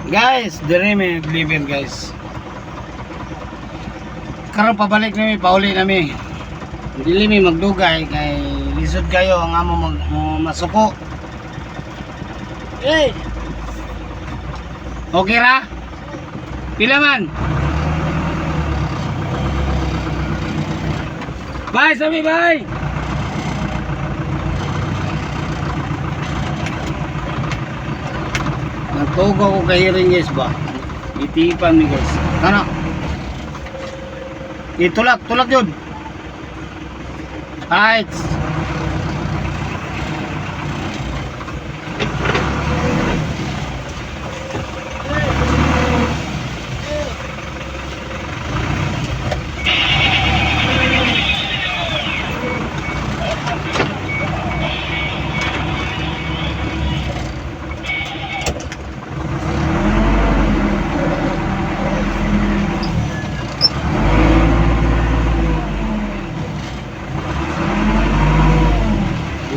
Guys, dire may deliver guys. Karon pabalik nami, pauli nami. Dili mi magdugay kay lisod kayo ang amo masuko. Hey! Okay ra? Pila man? Bye, Sami, bye! Nagtugo ko kay Hiring guys ba? Itipan mi guys. Kana? Itulak, tulak yun. Heights.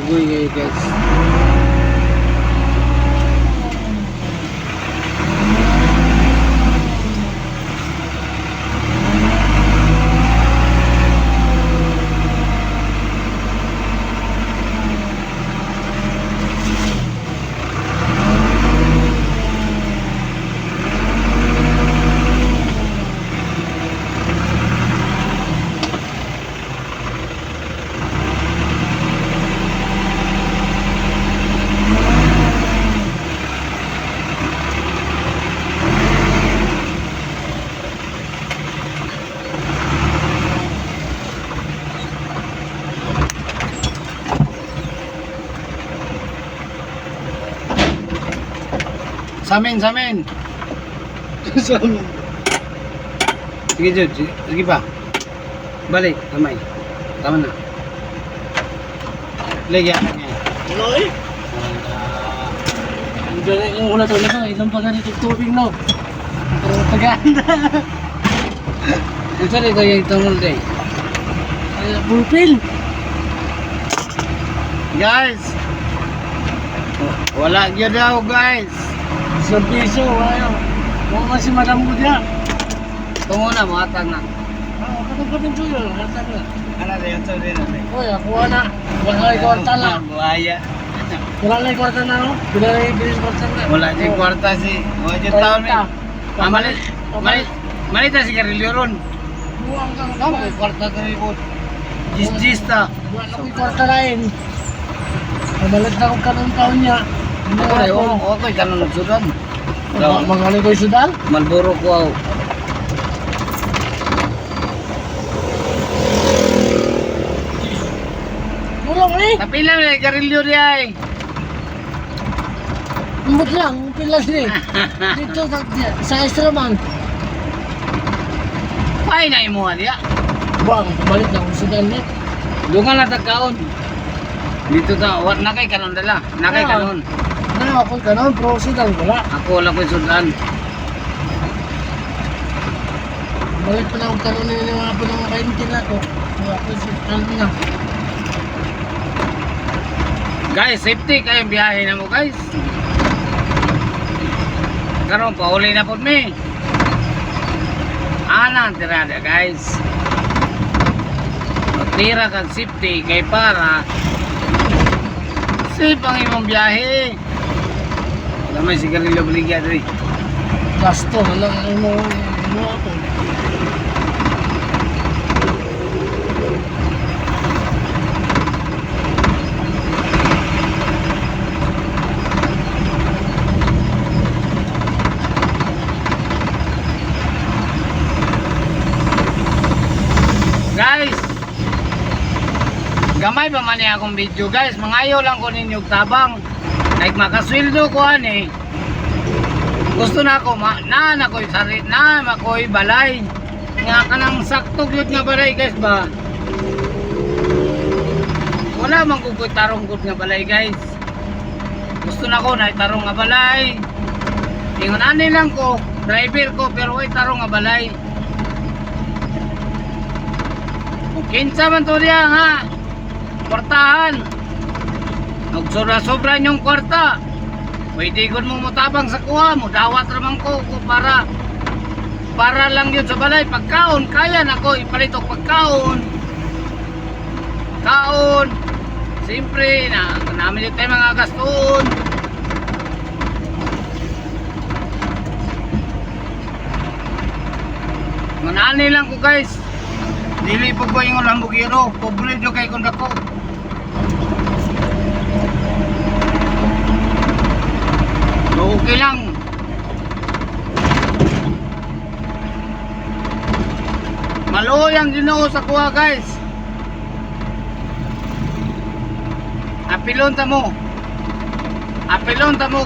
Uy guys. Samin. Samin. Sige Jud, sige pa. Balik, kamay. Tama na. Lagi yan. Loy! Ang galing ang una to na ilang pa ganito tubig no. Pero tagaanda. Ang sali ko yung tunnel day. Ay, bulpil. Guys! Wala dyan daw guys. Sa piso, ayaw. Huwag man si madam ko dyan. Tungo na, matag na. Katong kapin suyo, hatag na. Ano na yun, sabi na. Uy, ako na. Wala na kwarta na. Buhaya. Wala na kwarta na, no? Wala na bilis kwarta na. Wala dyan kwarta si. Wala dyan taon eh. Malit na si Carillo ron. Buwang kang Ano may kwarta ka rin po? Gis ta. Wala na ko'y kwarta na yun. Nabalag na akong kanong taon niya. Ako na yun. Okay, ganun nagsudan. Mga ko'y sudan? Malboro ko ako. Bulong eh. Napila na yung Carillo di ay. Umot lang, pilas eh. Dito sa Estraman. Ay na imo diya. Buwang, balik na akong sudan eh. Doon ka na tagkaon. Dito ta, nakay kanon dala. Nakay kanon. Na ako kanon, pero sudan wala. Ako wala ko sudan. Balik pa na akong kanon na yung mga pinamakaintin ako. Wala ko sudan na. Guys, safety kayong biyahe na mo guys. Karon pauli na po mi. Ana tirada guys. Tira kang safety kay para safe ang imong biyahe. Wala may sigarilyo baligya diri. Gasto, walang ano ako. Guys, gamay pa man niya akong video guys. Mangayo lang ko ninyo tabang. Like makasweldo ko ani. Gusto na ako na ko'y sarit na makoy balay. Nga kanang sakto gyud nga balay guys ba. Wala man ko ko'y tarong gud nga balay guys. Gusto na ko na tarong nga balay. Ingon ani lang ko, driver ko pero way tarong nga balay. Kinsa man to diya ha. Kwartahan. Sobra-sobra yung kwarta. Pwede ko mo mutabang sa kuha mo, dawat raman ko para lang yun sa balay. Pagkaon, kaya na ko ipalit og pagkaon. Kaon. Siyempre, namin yung tayo mga gastoon. Manani lang ko guys. Dili po ko yung hambugiro. Pobre nyo kay kunda ko. So, okay lang. Maluoy ang Ginoo sa kuha guys. Apilon ta mo. Apilon ta mo.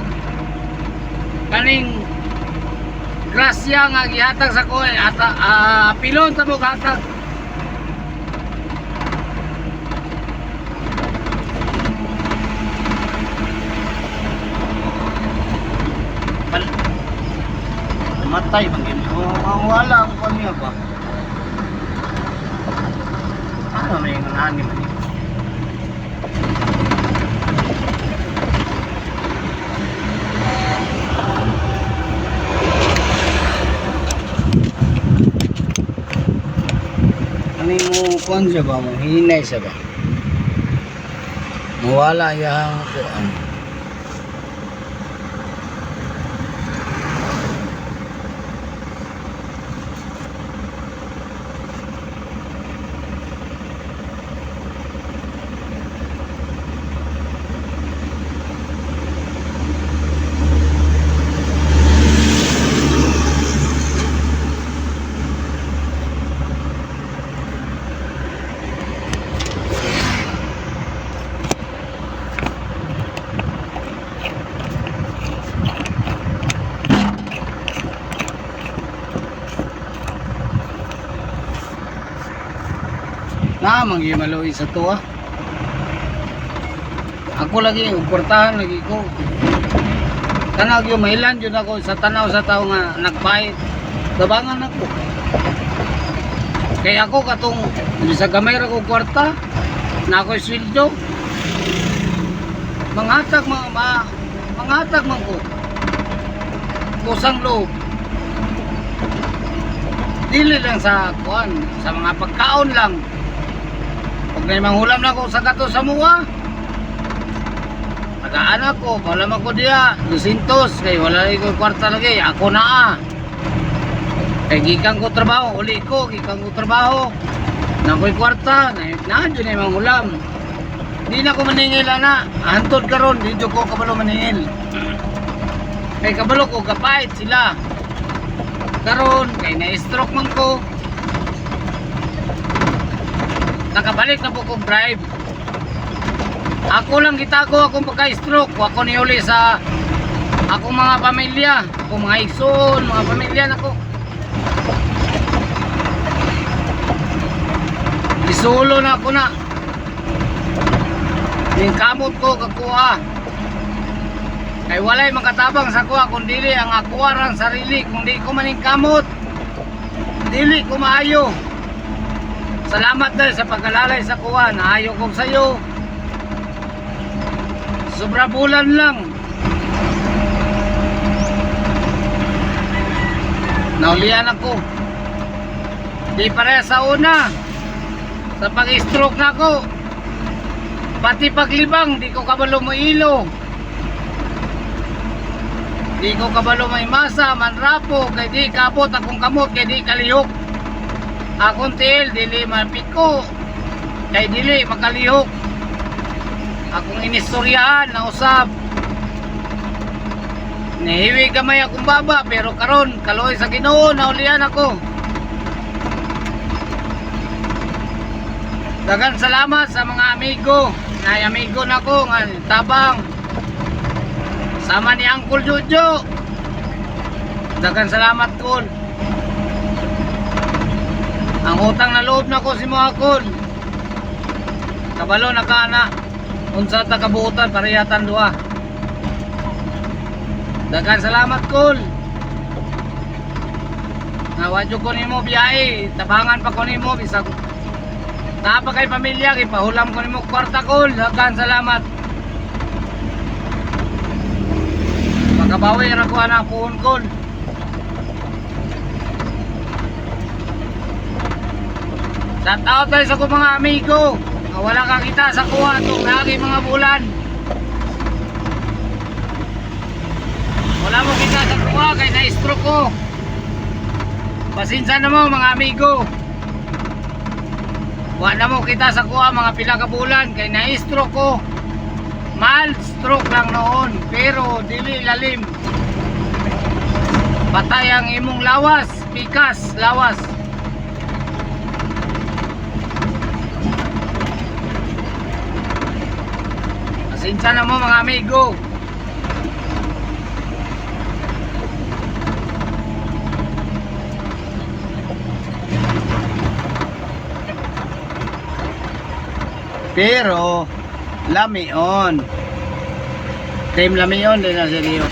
Kaning grasya nga gihatag sa kuha. Apilon ta mo hatag. Matay bangin. Wala ko niya ba? Ano na yung nanin man yun? Ano mo kuhan siya ba? Hinay siya ba? Mawala yung kuhan. Na manggimaloy sa tuwa. Ako lagi uportahan lagi ko. Kanag yung mailan yun ako sa tanaw sa tao nga nagpait. Dabangan ako. Kaya ako katong sa gamay ra ko kwarta na ako'y sweldo. Manghatag manghatag man ko. Kusang loob. Dili lang sa kuan, sa mga pagkaon lang. Pag may manghulam na ako sa kato sa mua, tagaan ako, wala ko diya 200, kay wala ko kwarta lagi, ako na kay gikan ko trabaho, uli ko gikan ko trabaho na ko'y kwarta, na dyan ay manghulam. Di na ko maningil na, hantod karon dito ko kabalo maningil. Kay kabalo ko kapait sila karon, kay na-stroke man ko. Nakabalik na po kong drive. Ako lang gitago akong pagka-stroke. Ako niuli sa akong mga pamilya, akong mga igsoon, mga pamilya nako. Isulo na ako na. Yung kamot ko kakuha. Kay walay makatabang sa kuha kung dili ang akuha ang sarili. Kung di ko maning kamot, dili ko maayo. Salamat dahil sa pagkalalay sa kuha. Naayo ko sa iyo. Sobra bulan lang. Naulian ako. Di pareha sa una. Sa pag-stroke na ako. Pati paglibang, di ko kabalo mo ilo. Di ko kabalo may masa, manrapo. Kay di kapot akong kamot, kay di kalihok. Akong tiil, dili mapiko. Kay dili makalihok. Akong inistoryahan na usab. Nahiwi gamay akong baba, pero karon kaloy sa Ginoo naulian ako. Dagan salamat sa mga amigo. Nay amigo nako nga tabang. Sama ni Uncle Jojo. Dagan salamat kun. Ang utang na loob na ko si Muakon. Kabalo na ka na. Unsa ta kabuutan parehatan duha. Dagan salamat kol. Nawadyo ko nimo biyahe, tabangan pa ko nimo bisag. Napa kay pamilya kay pahulam ko nimo kwarta kol. Dagan salamat. makabawi ra ko ana puon kon. Shout out tayo sa ko mga amigo. Wala ka kita sa kuha itong lagi mga bulan. Wala mo kita sa kuha kay na-stroke ko. Pasinsa na mo mga amigo. Wala mo kita sa kuha mga pila ka bulan kay na-stroke ko. Mild stroke lang noon pero dili lalim. Patay ang imong lawas, pikas, lawas. Pasensya na mo mga amigo. Pero lamion. Team lamion din na seryo.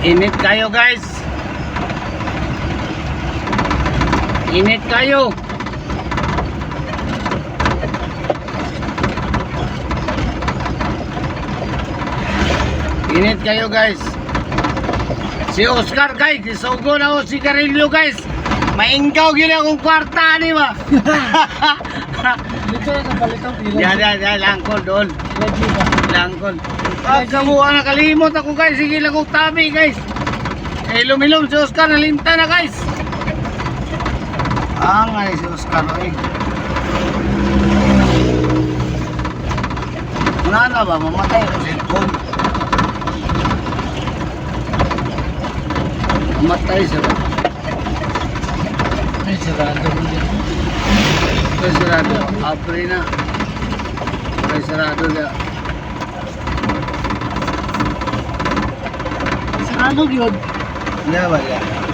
Init kayo guys. Init kayo. Init kayo guys. Si Oscar guys, isugo na ako sigarilyo guys. Maingkaw gini akong kwarta ni ba? Dito na balikan pila. Yan, langkol doon. Ready ba? Langkol. Kamuha nakalimot ako guys. Sige lang kong tabi guys. Ilum-ilum si Oscar. Nalinta na guys. Angay si Oscar. Wala na ba? Mamatay ko cellphone. Mamatay siya ba? Ay, sarado mo dyan. Ay sarado. Apre na. Ay sarado na. Sarado yun. Hindi ba yan?